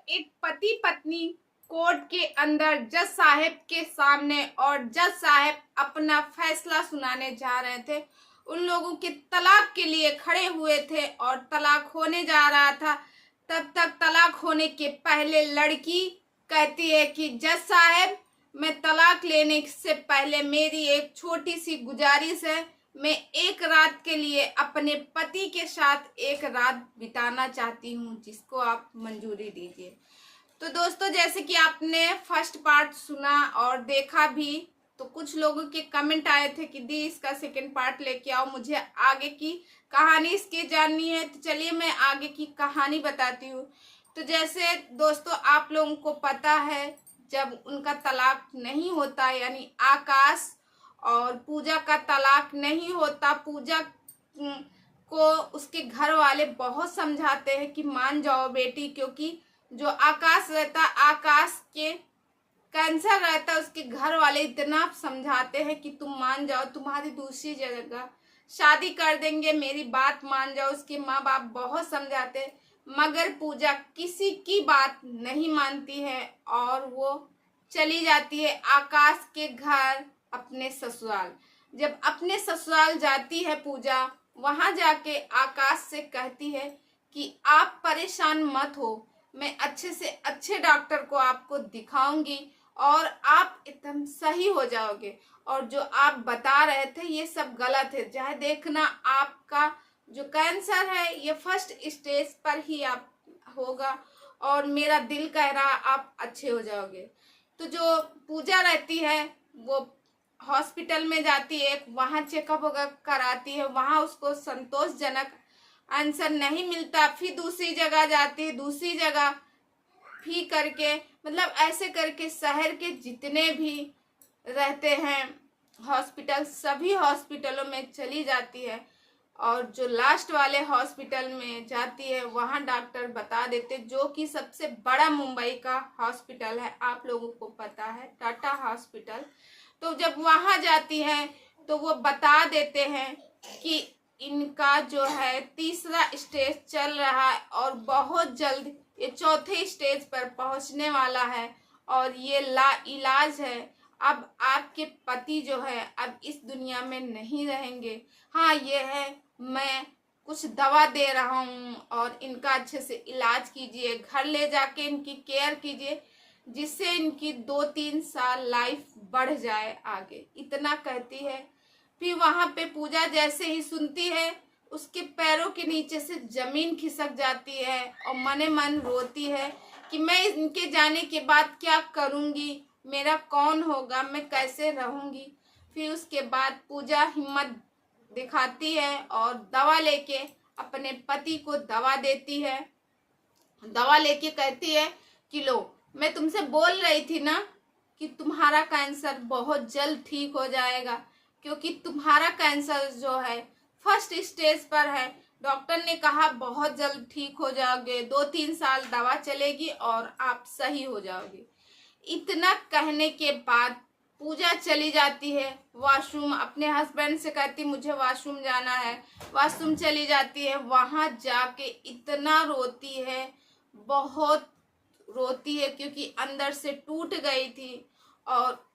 एक पति पत्नी कोर्ट के अंदर जज साहब के सामने और जज साहब अपना फैसला सुनाने जा रहे थे। उन लोगों के तलाक के लिए खड़े हुए थे और तलाक होने जा रहा था। तब तक तलाक होने के पहले लड़की कहती है कि जज साहब, मैं तलाक लेने से पहले मेरी एक छोटी सी गुजारिश है, मैं एक रात के लिए अपने पति के साथ एक रात बिताना चाहती हूँ, जिसको आप मंजूरी दीजिए। तो दोस्तों, जैसे कि आपने फर्स्ट पार्ट सुना और देखा भी, तो कुछ लोगों के कमेंट आए थे कि दी इसका सेकंड पार्ट लेके आओ, मुझे आगे की कहानी इसकी जाननी है। तो चलिए मैं आगे की कहानी बताती हूँ। तो जैसे दोस्तों आप लोगों को पता है, जब उनका तलाक नहीं होता, यानी आकाश और पूजा का तलाक नहीं होता, पूजा को उसके घर वाले बहुत समझाते हैं कि मान जाओ बेटी, क्योंकि जो आकाश रहता, आकाश के कैंसर रहता है, उसके घर वाले इतना समझाते हैं कि तुम मान जाओ, तुम्हारी दूसरी जगह शादी कर देंगे, मेरी बात मान जाओ। उसके माँ बाप बहुत समझाते हैं, मगर पूजा किसी की बात नहीं मानती है और वो चली जाती है आकाश के घर, अपने ससुराल। जब अपने ससुराल जाती है पूजा, वहां जाके आकाश से कहती है कि आप परेशान मत हो, मैं अच्छे से अच्छे डॉक्टर को आपको दिखाऊंगी और आप एकदम सही हो जाओगे। और जो आप बता रहे थे ये सब गलत है, चाहे देखना आपका जो कैंसर है ये फर्स्ट स्टेज पर ही आप होगा और मेरा दिल कह रहा आप अच्छे हो जाओगे। तो जो पूजा रहती है वो हॉस्पिटल में जाती है, वहाँ चेकअप वगैरह कराती है, वहाँ उसको संतोषजनक आंसर नहीं मिलता, फिर दूसरी जगह जाती है, दूसरी जगह भी करके, मतलब ऐसे करके शहर के जितने भी रहते हैं हॉस्पिटल, सभी हॉस्पिटलों में चली जाती है। और जो लास्ट वाले हॉस्पिटल में जाती है वहाँ डॉक्टर बता देते, जो कि सबसे बड़ा मुंबई का हॉस्पिटल है, आप लोगों को पता है, टाटा हॉस्पिटल। तो जब वहाँ जाती है तो वो बता देते हैं कि इनका जो है तीसरा स्टेज चल रहा है और बहुत जल्द ये चौथे स्टेज पर पहुंचने वाला है और ये ला इलाज है। अब आपके पति जो है अब इस दुनिया में नहीं रहेंगे। हाँ ये है, मैं कुछ दवा दे रहा हूँ और इनका अच्छे से इलाज कीजिए, घर ले जाके इनकी केयर कीजिए, जिससे इनकी 2-3 साल लाइफ बढ़ जाए आगे, इतना कहती है। फिर वहां पे पूजा जैसे ही सुनती है, उसके पैरों के नीचे से जमीन खिसक जाती है और मने मन रोती है कि मैं इनके जाने के बाद क्या करूंगी, मेरा कौन होगा, मैं कैसे रहूंगी। फिर उसके बाद पूजा हिम्मत दिखाती है और दवा लेके अपने पति को दवा देती है। दवा लेके कहती है कि लो, मैं तुमसे बोल रही थी ना कि तुम्हारा कैंसर बहुत जल्द ठीक हो जाएगा, क्योंकि तुम्हारा कैंसर जो है फर्स्ट स्टेज पर है। डॉक्टर ने कहा बहुत जल्द ठीक हो जाओगे, 2-3 साल दवा चलेगी और आप सही हो जाओगे। इतना कहने के बाद पूजा चली जाती है वॉशरूम, अपने हस्बैंड से कहती मुझे वॉशरूम जाना है, वॉशरूम चली जाती है। वहां जाके इतना रोती है, बहुत रोती है, क्योंकि अंदर से टूट गई थी और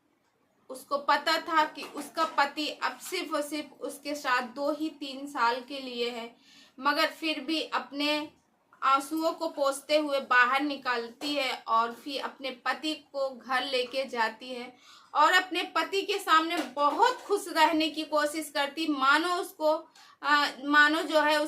उसको पता था कि उसका पति अब सिर्फ और सिर्फ उसके साथ 2 ही 3 साल के लिए है, मगर फिर भी अपने आंसुओं को पोंछते हुए बाहर निकलती है और फिर अपने पति को घर लेके जाती है और अपने पति के सामने बहुत खुश रहने की कोशिश करती, मानो उसको मानो जो है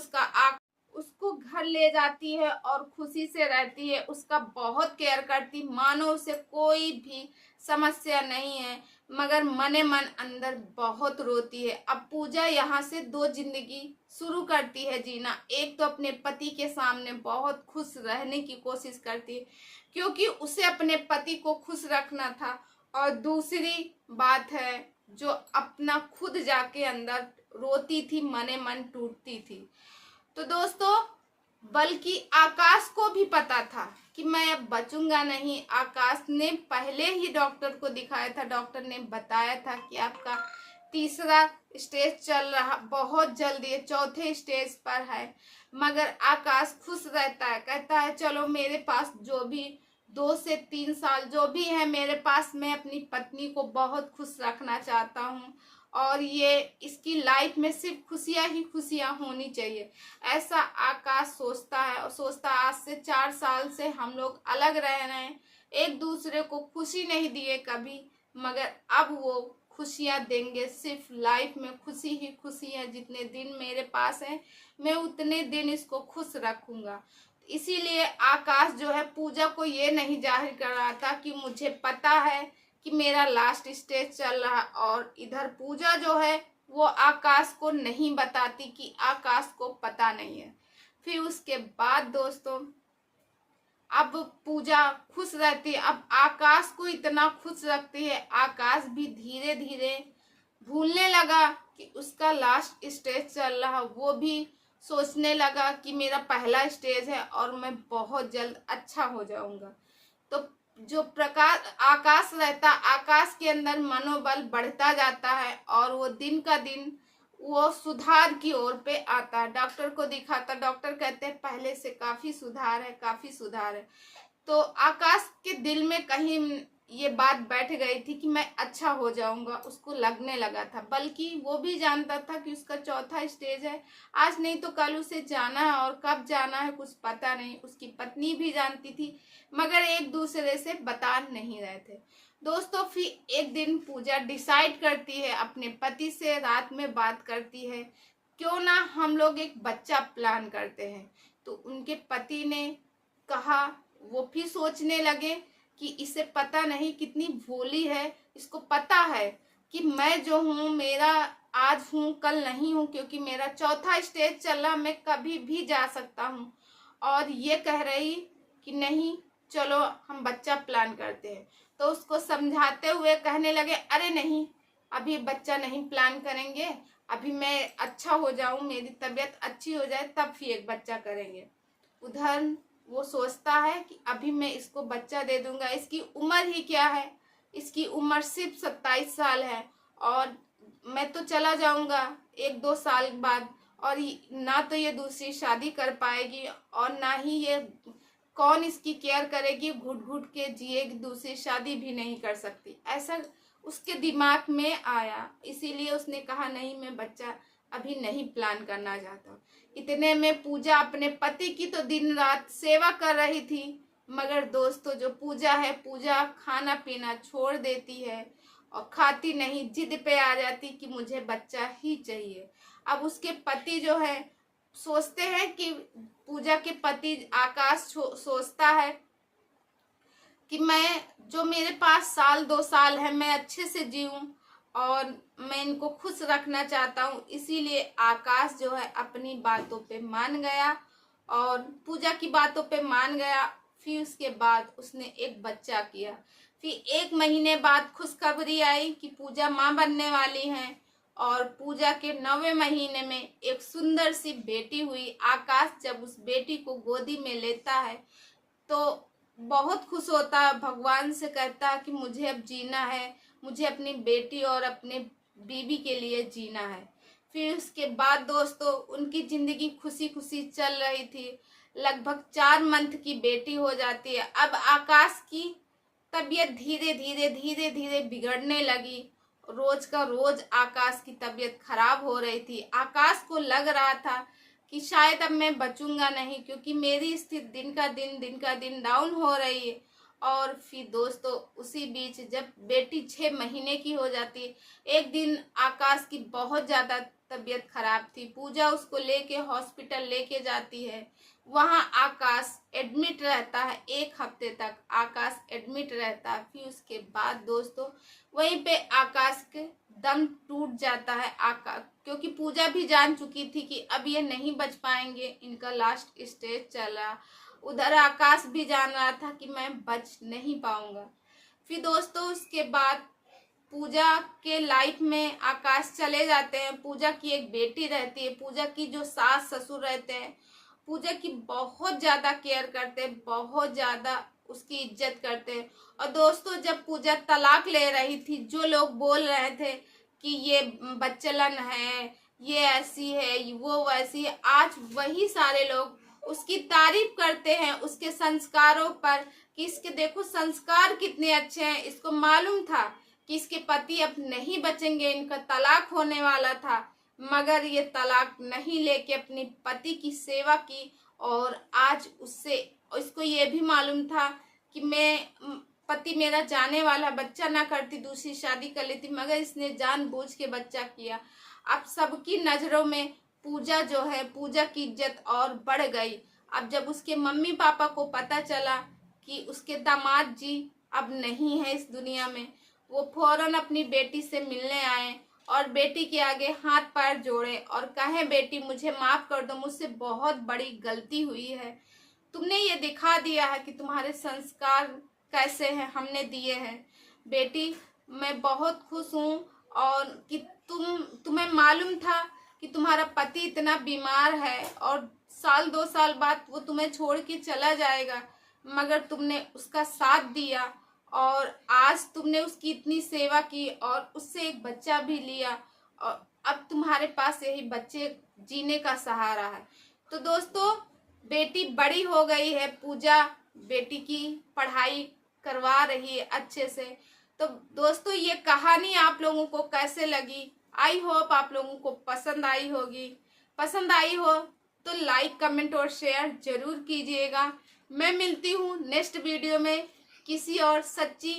उसको घर ले जाती है और खुशी से रहती है, उसका बहुत केयर करती, मानो उसे कोई भी समस्या नहीं है, मगर मने मन अंदर बहुत रोती है। अब पूजा यहाँ से 2 जिंदगी शुरू करती है जीना। एक तो अपने पति के सामने बहुत खुश रहने की कोशिश करती है, क्योंकि उसे अपने पति को खुश रखना था, और दूसरी बात है जो अपना खुद जाके अंदर रोती थी, मने मन टूटती थी। तो दोस्तों, बल्कि आकाश को भी पता था कि मैं अब बचूंगा नहीं। आकाश ने पहले ही डॉक्टर को दिखाया था, डॉक्टर ने बताया था कि आपका तीसरा स्टेज चल रहा, बहुत जल्दी ये चौथे स्टेज पर है, मगर आकाश खुश रहता है, कहता है चलो मेरे पास जो भी 2 से 3 साल जो भी है मेरे पास, मैं अपनी पत्नी को बहुत खुश रखना चाहता हूँ और ये इसकी लाइफ में सिर्फ खुशियां ही खुशियां होनी चाहिए, ऐसा आकाश सोचता है। और सोचता है आज से 4 साल से हम लोग अलग रह रहे हैं, एक दूसरे को खुशी नहीं दिए कभी, मगर अब वो खुशियां देंगे। सिर्फ लाइफ में खुशी ही खुशी है, जितने दिन मेरे पास है मैं उतने दिन इसको खुश रखूंगा। इसीलिए आकाश जो है पूजा को ये नहीं जाहिर कर रहा था कि मुझे पता है कि मेरा लास्ट स्टेज चल रहा, और इधर पूजा जो है वो आकाश को नहीं बताती कि आकाश को पता नहीं है। फिर उसके बाद दोस्तों अब पूजा खुश रहती है, अब आकाश को इतना खुश रखती है, आकाश भी धीरे धीरे भूलने लगा कि उसका लास्ट स्टेज चल रहा, वो भी सोचने लगा कि मेरा पहला स्टेज है और मैं बहुत जल्द अच्छा हो जाऊंगा। तो जो प्रकाश आकाश रहता, आकाश के अंदर मनोबल बढ़ता जाता है और वो दिन का दिन वो सुधार की ओर पे आता है। डॉक्टर को दिखाता, डॉक्टर कहते हैं पहले से काफी सुधार है, काफी सुधार है। तो आकाश के दिल में कहीं ये बात बैठ गई थी कि मैं अच्छा हो जाऊंगा, उसको लगने लगा था। बल्कि वो भी जानता था कि उसका चौथा स्टेज है, आज नहीं तो कल उसे जाना है, और कब जाना है कुछ पता नहीं। उसकी पत्नी भी जानती थी, मगर एक दूसरे से बता नहीं रहे थे। दोस्तों फिर एक दिन पूजा डिसाइड करती है, अपने पति से रात में बात करती है, क्यों ना हम लोग एक बच्चा प्लान करते हैं। तो उनके पति ने कहा, वो फिर सोचने लगे कि इसे पता नहीं कितनी भोली है, इसको पता है कि मैं जो हूँ मेरा आज हूँ कल नहीं हूँ, क्योंकि मेरा चौथा स्टेज चल रहा, मैं कभी भी जा सकता हूँ। और ये कह रही कि नहीं चलो हम बच्चा प्लान करते हैं। तो उसको समझाते हुए कहने लगे, अरे नहीं अभी बच्चा नहीं प्लान करेंगे, अभी मैं अच्छा हो जाऊं, मेरी तबीयत अच्छी हो जाए तब फिर एक बच्चा करेंगे। उधर वो सोचता है कि अभी मैं इसको बच्चा दे दूंगा, इसकी उम्र ही क्या है, इसकी उम्र सिर्फ 27 साल है और मैं तो चला जाऊंगा 1-2 साल बाद, और ना तो ये दूसरी शादी कर पाएगी और ना ही ये कौन इसकी केयर करेगी, घुट घुट के जिएगी, दूसरी शादी भी नहीं कर सकती, ऐसा उसके दिमाग में आया। इसीलिए उसने कहा नहीं मैं बच्चा अभी नहीं प्लान करना चाहता। इतने में पूजा अपने पति की तो दिन रात सेवा कर रही थी, मगर दोस्तों जो पूजा है, पूजा खाना पीना छोड़ देती है और खाती नहीं, जिद पे आ जाती कि मुझे बच्चा ही चाहिए। अब उसके पति जो है सोचते हैं कि पूजा के पति आकाश सोचता है कि मैं जो मेरे पास 1-2 साल है मैं अच्छे से जीऊं और मैं इनको खुश रखना चाहता हूँ। इसीलिए आकाश जो है अपनी बातों पे मान गया और पूजा की बातों पे मान गया। फिर उसके बाद उसने एक बच्चा किया। फिर 1 महीने बाद खुशखबरी आई कि पूजा माँ बनने वाली हैं और पूजा के 9वें महीने में एक सुंदर सी बेटी हुई। आकाश जब उस बेटी को गोदी में लेता है तो बहुत खुश होता है, भगवान से कहता है कि मुझे अब जीना है, मुझे अपनी बेटी और अपने बीवी के लिए जीना है। फिर उसके बाद दोस्तों उनकी जिंदगी खुशी खुशी चल रही थी। लगभग 4 मंथ की बेटी हो जाती है। अब आकाश की तबीयत धीरे धीरे धीरे धीरे बिगड़ने लगी। रोज का रोज आकाश की तबीयत खराब हो रही थी। आकाश को लग रहा था कि शायद अब मैं बचूंगा नहीं, क्योंकि मेरी स्थिति दिन का दिन डाउन हो रही है। और फिर दोस्तों उसी बीच जब बेटी 6 महीने की हो जाती है, एक दिन आकाश की बहुत ज़्यादा तबीयत खराब थी। पूजा उसको लेके हॉस्पिटल लेके जाती है। वहाँ आकाश एडमिट रहता है, 1 हफ्ते तक आकाश एडमिट रहता है। फिर उसके बाद दोस्तों वहीं पे आकाश के दम टूट जाता है। आकाश क्योंकि पूजा भी जान चुकी थी कि अब ये नहीं बच पाएंगे, इनका लास्ट स्टेज चला। उधर आकाश भी जान रहा था कि मैं बच नहीं पाऊंगा। फिर दोस्तों उसके बाद पूजा के लाइफ में आकाश चले जाते हैं। पूजा की एक बेटी रहती है। पूजा की जो सास ससुर रहते हैं पूजा की बहुत ज़्यादा केयर करते हैं, बहुत ज़्यादा उसकी इज्जत करते हैं। और दोस्तों जब पूजा तलाक ले रही थी, जो लोग बोल रहे थे कि ये बच्चलन है, ये ऐसी है, वो वैसी है, आज वही सारे लोग उसकी तारीफ करते हैं उसके संस्कारों पर कि इसके देखो संस्कार कितने अच्छे हैं। इसको मालूम था कि इसके पति अब नहीं बचेंगे, इनका तलाक होने वाला था, मगर ये तलाक नहीं लेके अपने पति की सेवा की। और आज उससे इसको ये भी मालूम था कि पति मेरा जाने वाला, बच्चा ना करती दूसरी शादी कर लेती, मगर इसने जानबूझ के बच्चा किया। अब सबकी नजरों में पूजा जो है, पूजा की इज्जत और बढ़ गई। अब जब उसके मम्मी पापा को पता चला कि उसके दामाद जी अब नहीं है इस दुनिया में, वो फौरन अपनी बेटी से मिलने आए और बेटी के आगे हाथ पैर जोड़े और कहे, बेटी मुझे माफ कर दो, मुझसे बहुत बड़ी गलती हुई है। तुमने ये दिखा दिया है कि तुम्हारे संस्कार कैसे हैं, हमने दिए हैं। बेटी मैं बहुत खुश हूँ और कि तुम्हें मालूम था कि तुम्हारा पति इतना बीमार है और साल 2 साल बाद वो तुम्हें छोड़ के चला जाएगा, मगर तुमने उसका साथ दिया और आज तुमने उसकी इतनी सेवा की और उससे एक बच्चा भी लिया और अब तुम्हारे पास यही बच्चे जीने का सहारा है। तो दोस्तों, बेटी बड़ी हो गई है, पूजा बेटी की पढ़ाई करवा रही है अच्छे से। तो दोस्तों, ये कहानी आप लोगों को कैसे लगी? आई होप आप लोगों को पसंद आई होगी। पसंद आई हो तो लाइक कमेंट और शेयर जरूर कीजिएगा। मैं मिलती हूँ नेक्स्ट वीडियो में किसी और सच्ची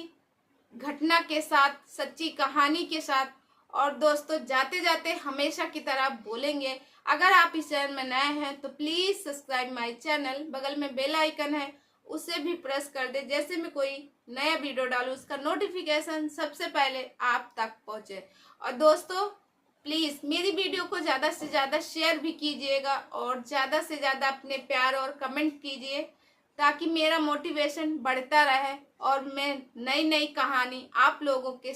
घटना के साथ, सच्ची कहानी के साथ। और दोस्तों, जाते जाते हमेशा की तरह बोलेंगे, अगर आप इस चैनल में नए हैं तो प्लीज सब्सक्राइब माय चैनल। बगल में बेल आइकन है, उसे भी प्रेस कर दे, जैसे मैं कोई नया वीडियो डालूं उसका नोटिफिकेशन सबसे पहले आप तक पहुंचे। और दोस्तों, प्लीज मेरी वीडियो को ज्यादा से ज्यादा शेयर भी कीजिएगा और ज्यादा से ज्यादा अपने प्यार और कमेंट कीजिए, ताकि मेरा मोटिवेशन बढ़ता रहे और मैं नई नई कहानी आप लोगों के